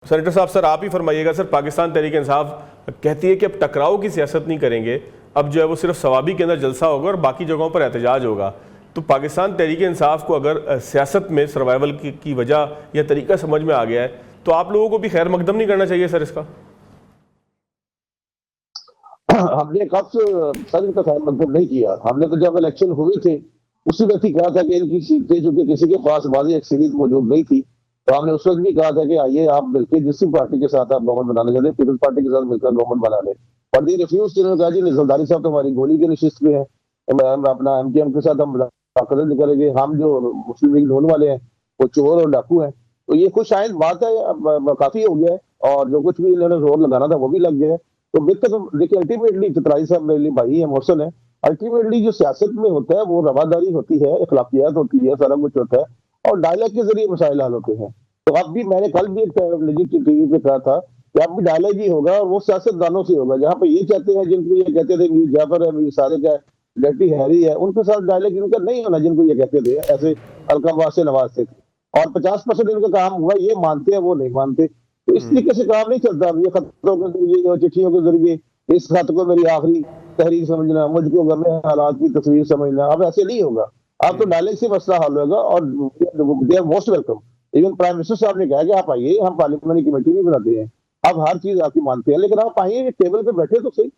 Senator صاحب سر آپ ہی فرمائیے گا. سر پاکستان تحریک انصاف کہتی ہے کہ اب ٹکراؤ کی سیاست نہیں کریں گے, اب جو ہے وہ صرف ثوابی کے اندر جلسہ ہوگا اور باقی جگہوں پر احتجاج ہوگا. تو پاکستان تحریک انصاف کو اگر سیاست میں سروائیول کی وجہ یا طریقہ سمجھ میں آ گیا ہے تو آپ لوگوں کو بھی خیر مقدم نہیں کرنا چاہیے سر اس کا؟ ہم نے کب سر کا خیر مقدم نہیں کیا. ہم نے تو جب الیکشن ہوئے تھے اسی وقت ہی کہا تھا کہ ان کی سیٹیں جو کہ کسی کے پاس بازی اکثریت موجود نہیں تھی, تو ہم نے اس وقت بھی کہا تھا کہ آئیے آپ مل کے جس پارٹی کے ساتھ آپ گورنمنٹ بنانا چاہتے ہیں پیپلز پارٹی کے ساتھ مل کر گورنمنٹ بنا لیں. اور دی ریفیوز انہوں نے کہا جی زرداری صاحب تو ہماری گولی کے نشست پہ ہیں, اپنا ایم کیو ایم کے ساتھ ہم مذاکرات نہیں کریں گے, ہم جو مسلم لیگ ڈھونڈ والے ہیں وہ چور اور ڈاکو ہیں. تو یہ کچھ شاید بات ہے, کافی ہو گیا ہے اور جو کچھ بھی انہوں نے زور لگانا تھا وہ بھی لگ گیا ہے. تو دیکھیے الٹیمیٹلی چترائی صاحب میرے لیے بھائی ہے, محسن ہے, الٹیمیٹلی جو سیاست میں ہوتا ہے وہ رواداری ہوتی ہے, اخلاقیات ہوتی ہے, سارا کچھ ہوتا ہے اور ڈائلاگ کے ذریعے مسائل حل ہوتے ہیں. تو اب بھی میں نے کل بھی ایک ٹی وی پہ کہا تھا کہ اب بھی ڈائلاگ ہی ہوگا اور وہ سیاست دانوں سے ہوگا. جہاں پہ یہ چاہتے ہیں جن کو یہ کہتے تھے میر جعفر ہے, میر صادق ہے, ڈیٹی ہیری ہے, ان کے ساتھ ڈائلاگ ان کا نہیں ہونا جن کو یہ کہتے تھے ایسے القاب سے نوازتے تھے. اور 50% ان کا کام ہوا, یہ مانتے ہیں وہ نہیں مانتے. تو اس طریقے سے کام نہیں چلتا. یہ خطوں کے ذریعے اور چٹھیوں کے ذریعے اس خط کو میری آخری تحریر سمجھنا, مجھ کو غم حالات کی تصویر سمجھنا, اب ایسے نہیں ہوگا. اب تو ڈائلیگ سے مسئلہ حل ہوگا اور they are most welcome. Even prime minister صاحب نے کہا کہ آپ آئیے, ہم پارلیمنٹ کمیٹی بھی بناتے ہیں, اب ہر چیز آپ کی مانتے ہیں, لیکن آپ آئیے ٹیبل پہ بیٹھے تو صحیح.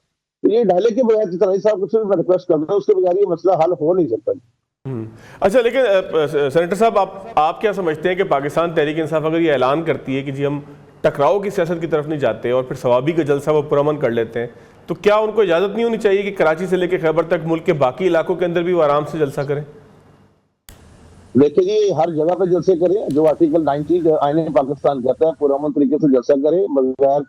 تو یہ ڈائلیگ کے بغیر چترائی صاحب کو صرف میں ریکویسٹ کرتا ہوں, اس کے بغیر یہ مسئلہ حل ہو نہیں سکتا. اچھا, لیکن سینیٹر صاحب آپ کیا سمجھتے ہیں کہ پاکستان تحریک انصاف اگر یہ اعلان کرتی ہے کہ جی ہم ٹکراؤ کی سیاست کی طرف نہیں جاتے اور پھر ثوابی کا جلسہ وہ پرامن کر لیتے ہیں, تو کیا ان کو اجازت نہیں ہونی چاہیے کہ کراچی سے لے کے خیبر تک ملک کے باقی علاقوں کے اندر بھی وہ آرام سے جلسہ کریں؟ دیکھیں جی, ہر جگہ پہ جلسے کریں جو آرٹیکل 90 آئین پاکستان کہتا ہے, پرامن طریقے سے جلسہ کریں بغیر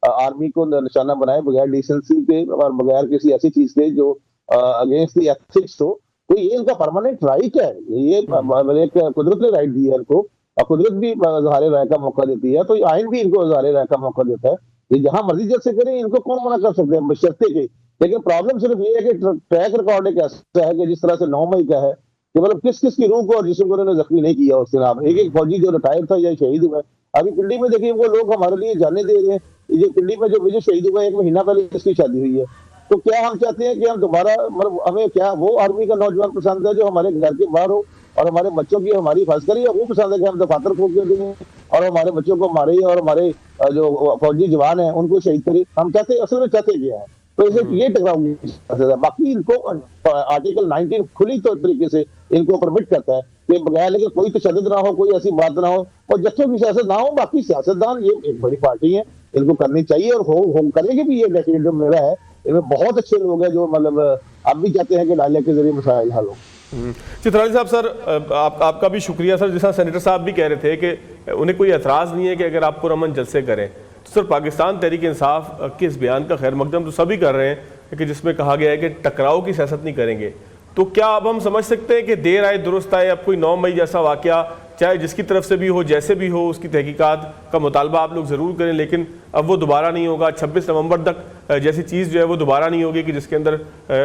آرمی کو نشانہ بنائے, بغیر ڈیسنسی کے اور بغیر کسی ایسی چیز کے جو اگینسٹ دی ایتھکس ہو. تو یہ ان کا پرماننٹ رائٹ ہے, یہ ایک قدرت نے رائٹ دی ہے ان کو, اور قدرت بھی اظہار رائے کا موقع دیتی ہے, تو آئین بھی ان کو اظہار رائے کا موقع دیتا ہے. یہ جہاں مرضی جلسے کریں, ان کو کون منع کر سکتے ہیں بشرطے کے. لیکن پرابلم صرف یہ ہے کہ ٹریک ریکارڈ ایک ایسا ہے کہ جس طرح سے 9 مئی کا ہے کہ مطلب کس کس کی روح کو اور جسم کو انہوں نے زخمی نہیں کیا اس جناب. ایک فوجی جو ریٹائر تھا یا شہید ہوا ہے, ابھی پنڈی میں دیکھیے وہ لوگ ہمارے لیے جانے دے رہے ہیں. یہ پنڈی میں جو وجے شہید ہوا ہے 1 مہینہ پہلے اس کی شادی ہوئی ہے. تو کیا ہم چاہتے ہیں کہ ہم دوبارہ مطلب ہمیں کیا وہ آرمی کا نوجوان پسند ہے جو ہمارے گھر کے باہر ہو اور ہمارے بچوں کی ہماری حفاظت کرے, یا وہ پسند ہے کہ ہم دفاتر کھول کے دیں اور ہمارے بچوں کو مارے اور ہمارے جو فوجی جوان ہیں ان کو شہید کرے؟ ہم چاہتے اصل میں چاہتے کیا ہے؟ تو اسے یہ ٹکراؤ گی. باقی ان کو آرٹیکل 19 کھلی طریقے سے ان کو پرمٹ کرتا ہے کہ بغیر لیکن کوئی تشدد نہ ہو, کوئی ایسی بات نہ ہو اور جتھوں کی سیاست نہ ہو. باقی سیاستدان یہ ایک بڑی پارٹی ہے, ان کو کرنی چاہیے اور ہو کرے گی بھی. یہ ریفرینڈم میرا ہے, ان میں بہت اچھے لوگ ہیں جو مطلب اب بھی چاہتے ہیں کہ ڈائلیگ کے ذریعے مسائل حل ہو. چترالی صاحب سر آپ کا بھی شکریہ سر. جیسا سینیٹر صاحب بھی کہہ رہے تھے کہ انہیں کوئی اعتراض نہیں ہے کہ اگر آپ پرامن جلسے کریں, تو سر پاکستان تحریک انصاف کے اس بیان کا خیر مقدم تو سبھی کر رہے ہیں کہ جس میں کہا گیا ہے کہ ٹکراؤ کی سیاست نہیں کریں گے. تو کیا اب ہم سمجھ سکتے ہیں کہ دیر آئے درست آئے, اب کوئی 9 مئی جیسا واقعہ چاہے جس کی طرف سے بھی ہو جیسے بھی ہو اس کی تحقیقات کا مطالبہ آپ لوگ ضرور کریں, لیکن اب وہ دوبارہ نہیں ہوگا. 26 نومبر تک جیسی چیز جو ہے وہ دوبارہ نہیں ہوگی کہ جس کے اندر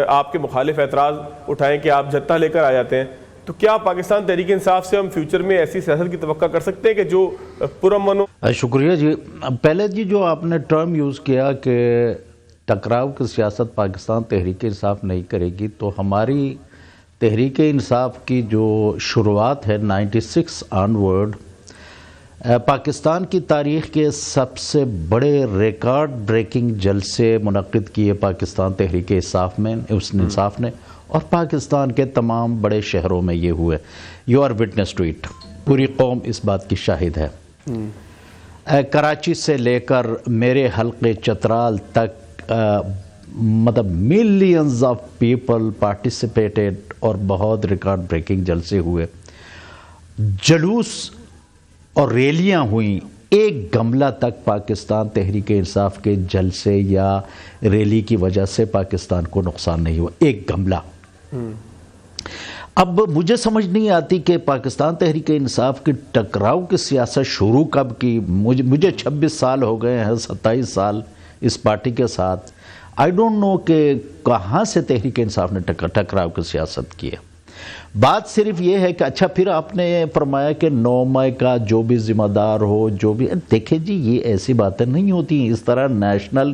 آپ کے مخالف اعتراض اٹھائیں کہ آپ جتہ لے کر آ جاتے ہیں. تو کیا پاکستان تحریک انصاف سے ہم فیوچر میں ایسی سیاست کی توقع کر سکتے ہیں کہ جو پرامن ہو؟ شکریہ جی. پہلے جی جو آپ نے ٹرم یوز کیا کہ ٹکراؤ کی سیاست پاکستان تحریک انصاف نہیں کرے گی, تو ہماری تحریک انصاف کی جو شروعات ہے 96 آنورڈ, پاکستان کی تاریخ کے سب سے بڑے ریکارڈ بریکنگ جلسے منعقد کیے پاکستان تحریک انصاف نے, اور پاکستان کے تمام بڑے شہروں میں یہ ہوئے. You are witness to it, پوری قوم اس بات کی شاہد ہے. کراچی سے لے کر میرے حلقے چترال تک مطلب ملینز آف پیپل پارٹیسپیٹڈ اور بہت ریکارڈ بریکنگ جلسے ہوئے. جلوس اور ریلیاں ہوئیں, ایک گملہ تک پاکستان تحریک انصاف کے جلسے یا ریلی کی وجہ سے پاکستان کو نقصان نہیں ہوا, ایک گملہ. اب مجھے سمجھ نہیں آتی کہ پاکستان تحریک انصاف کی ٹکراؤ کی سیاست شروع کب کی. مجھے 26 سال ہو گئے ہیں, 27 سال اس پارٹی کے ساتھ. آئی ڈونٹ نو کہ کہاں سے تحریک انصاف نے ٹکراؤ کی سیاست کی ہے. بات صرف یہ ہے کہ اچھا پھر آپ نے فرمایا کہ 9 مئی کا جو بھی ذمہ دار ہو جو بھی، دیکھیں جی یہ ایسی باتیں نہیں ہوتی ہیں، اس طرح نیشنل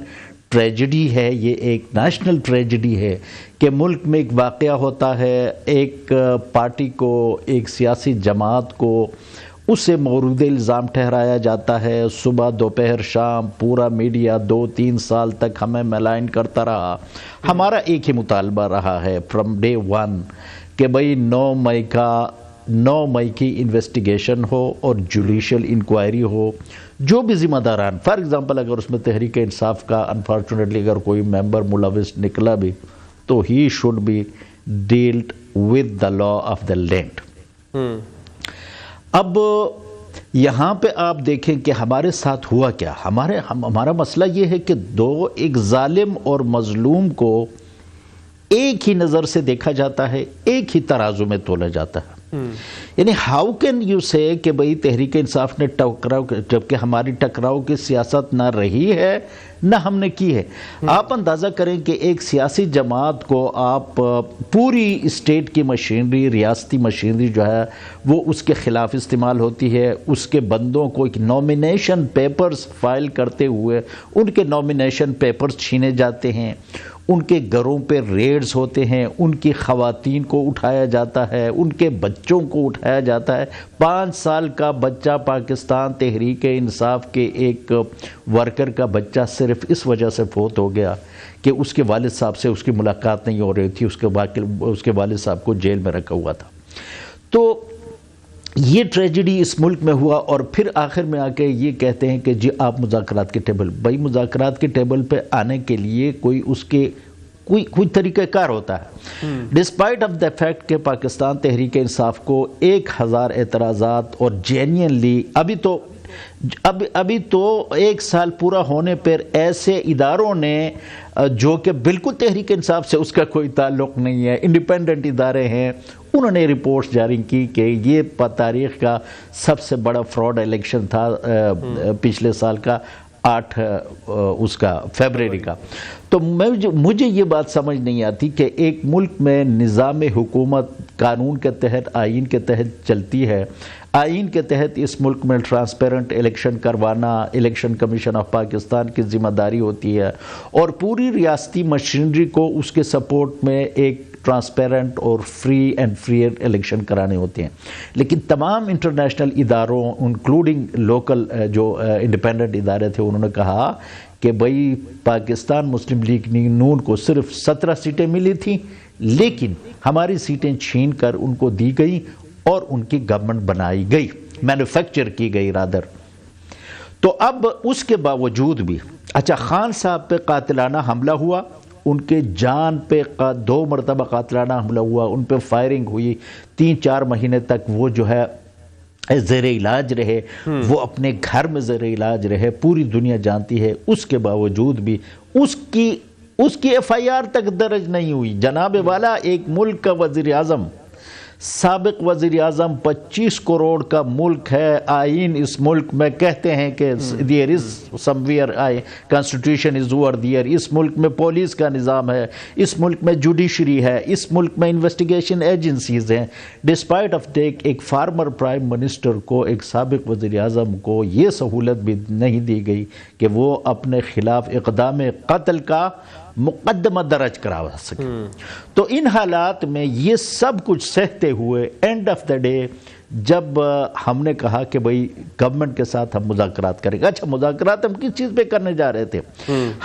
ٹریجڈی ہے، یہ ایک نیشنل ٹریجڈی ہے کہ ملک میں ایک واقعہ ہوتا ہے، ایک پارٹی کو، ایک سیاسی جماعت کو اسے مورد الزام ٹھہرایا جاتا ہے، صبح دوپہر شام پورا میڈیا 2-3 سال تک ہمیں ملائن کرتا رہا۔ ہمارا ایک ہی مطالبہ رہا ہے فرام ڈے 1 کہ بھئی 9 مئی کی انویسٹیگیشن ہو اور جوڈیشل انکوائری ہو، جو بھی ذمہ داران، فار ایگزامپل اگر اس میں تحریک انصاف کا انفارچونیٹلی اگر کوئی ممبر ملوث نکلا بھی تو ہی should be dealt with the law of the land. اب یہاں پہ آپ دیکھیں کہ ہمارے ساتھ ہوا کیا، ہمارا مسئلہ یہ ہے کہ ایک ظالم اور مظلوم کو ایک ہی نظر سے دیکھا جاتا ہے، ایک ہی ترازو میں تولا جاتا ہے۔ یعنی ہاؤ کین یو سے کہ بھئی تحریک انصاف نے ٹکراؤ، جبکہ ہماری ٹکراؤ کی سیاست نہ رہی ہے نہ ہم نے کی ہے۔ آپ اندازہ کریں کہ ایک سیاسی جماعت کو آپ پوری اسٹیٹ کی مشینری، ریاستی مشینری جو ہے وہ اس کے خلاف استعمال ہوتی ہے، اس کے بندوں کو ایک نومینیشن پیپرز فائل کرتے ہوئے ان کے نومینیشن پیپرز چھینے جاتے ہیں، ان کے گھروں پہ ریڈز ہوتے ہیں، ان کی خواتین کو اٹھایا جاتا ہے، ان کے بچوں کو اٹھایا جاتا ہے۔ 5 سال کا بچہ پاکستان تحریک انصاف کے ایک ورکر کا بچہ صرف اس وجہ سے فوت ہو گیا کہ اس کے والد صاحب سے اس کی ملاقات نہیں ہو رہی تھی، اس کے والد صاحب کو جیل میں رکھا ہوا تھا۔ تو یہ ٹریجڈی اس ملک میں ہوا، اور پھر آخر میں آ کے یہ کہتے ہیں کہ جی آپ مذاکرات کے ٹیبل، بھائی مذاکرات کے ٹیبل پہ آنے کے لیے کوئی طریقہ کار ہوتا ہے۔ ڈسپائٹ آف دا فیکٹ کہ پاکستان تحریک انصاف کو 1000 اعتراضات اور جینینلی ابھی تو 1 سال پورا ہونے پر ایسے اداروں نے جو کہ بالکل تحریک انصاف سے اس کا کوئی تعلق نہیں ہے، انڈیپینڈنٹ ادارے ہیں، انہوں نے رپورٹس جاری کی کہ یہ تاریخ کا سب سے بڑا فراڈ الیکشن تھا پچھلے سال کا 8 فیبرری کا۔ تو مجھے یہ بات سمجھ نہیں آتی کہ ایک ملک میں نظام حکومت قانون کے تحت، آئین کے تحت چلتی ہے، آئین کے تحت اس ملک میں ٹرانسپیرنٹ الیکشن کروانا الیکشن کمیشن آف پاکستان کی ذمہ داری ہوتی ہے، اور پوری ریاستی مشینری کو اس کے سپورٹ میں ایک ٹرانسپیرنٹ اور فری اینڈ فیئر الیکشن کرانے ہوتے ہیں۔ لیکن تمام انٹرنیشنل اداروں انکلوڈنگ لوکل جو انڈیپینڈنٹ ادارے تھے، انہوں نے کہا کہ بھئی پاکستان مسلم لیگ نون کو صرف 17 سیٹیں ملی تھیں، لیکن ہماری سیٹیں چھین کر ان کو دی گئی اور ان کی گورنمنٹ بنائی گئی، مینوفیکچر کی گئی رادر۔ تو اب اس کے باوجود بھی اچھا خان صاحب پہ قاتلانہ حملہ ہوا، ان کے جان پہ 2 مرتبہ قاتلانہ حملہ ہوا، ان پہ فائرنگ ہوئی، 3-4 مہینے تک وہ جو ہے زیر علاج رہے، وہ اپنے گھر میں زیر علاج رہے، پوری دنیا جانتی ہے۔ اس کے باوجود بھی اس کی ایف آئی آر تک درج نہیں ہوئی۔ جناب والا، ایک ملک کا وزیر اعظم، سابق وزیر اعظم، 25 کروڑ کا ملک ہے، آئین اس ملک میں کہتے ہیں کہ there is somewhere constitution is over there، اس ملک میں پولیس کا نظام ہے، اس ملک میں جوڈیشری ہے، اس ملک میں انویسٹیگیشن ایجنسیز ہیں۔ ڈسپائٹ آف ایک فارمر پرائم منسٹر کو، ایک سابق وزیر اعظم کو یہ سہولت بھی نہیں دی گئی کہ وہ اپنے خلاف اقدام قتل کا مقدمہ درج کرا سکے۔ تو ان حالات میں یہ سب کچھ سہتے ہوئے اینڈ آف دا ڈے جب ہم نے کہا کہ بھئی گورنمنٹ کے ساتھ ہم مذاکرات کریں گے، اچھا مذاکرات ہم کس چیز پہ کرنے جا رہے تھے؟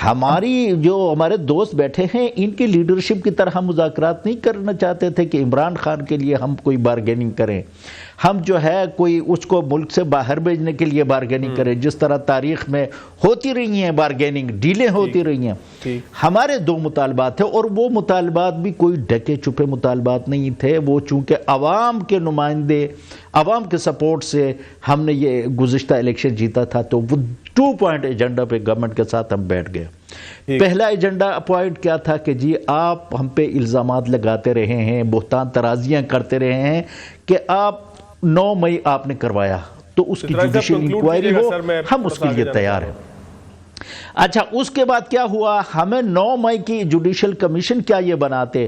ہمارے دوست بیٹھے ہیں، ان کی لیڈرشپ کی طرح ہم مذاکرات نہیں کرنا چاہتے تھے کہ عمران خان کے لیے ہم کوئی بارگیننگ کریں، ہم جو ہے کوئی اس کو ملک سے باہر بھیجنے کے لیے بارگیننگ کریں، جس طرح تاریخ میں ہوتی رہی ہیں بارگیننگ، ڈیلیں ہوتی رہی ہیں۔ ہمارے 2 مطالبات تھے، اور وہ مطالبات بھی کوئی ڈھکے چھپے مطالبات نہیں تھے، وہ چونکہ عوام کے نمائندے، عوام کے سپورٹ سے ہم نے یہ گزشتہ الیکشن جیتا تھا، تو وہ 2 پوائنٹ ایجنڈا پہ گورنمنٹ کے ساتھ ہم بیٹھ گئے۔ پہلا ایجنڈا پوائنٹ کیا تھا کہ جی آپ ہم پہ الزامات لگاتے رہے ہیں، بہتان ترازیاں کرتے رہے ہیں کہ آپ 9 مئی آپ نے کروایا، تو اس کی جوڈیشل انکوائری ہو، ہم اس کے لیے تیار ہیں۔ اچھا اس کے بعد کیا ہوا؟ ہمیں 9 مئی کی جوڈیشل کمیشن کیا یہ بناتے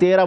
13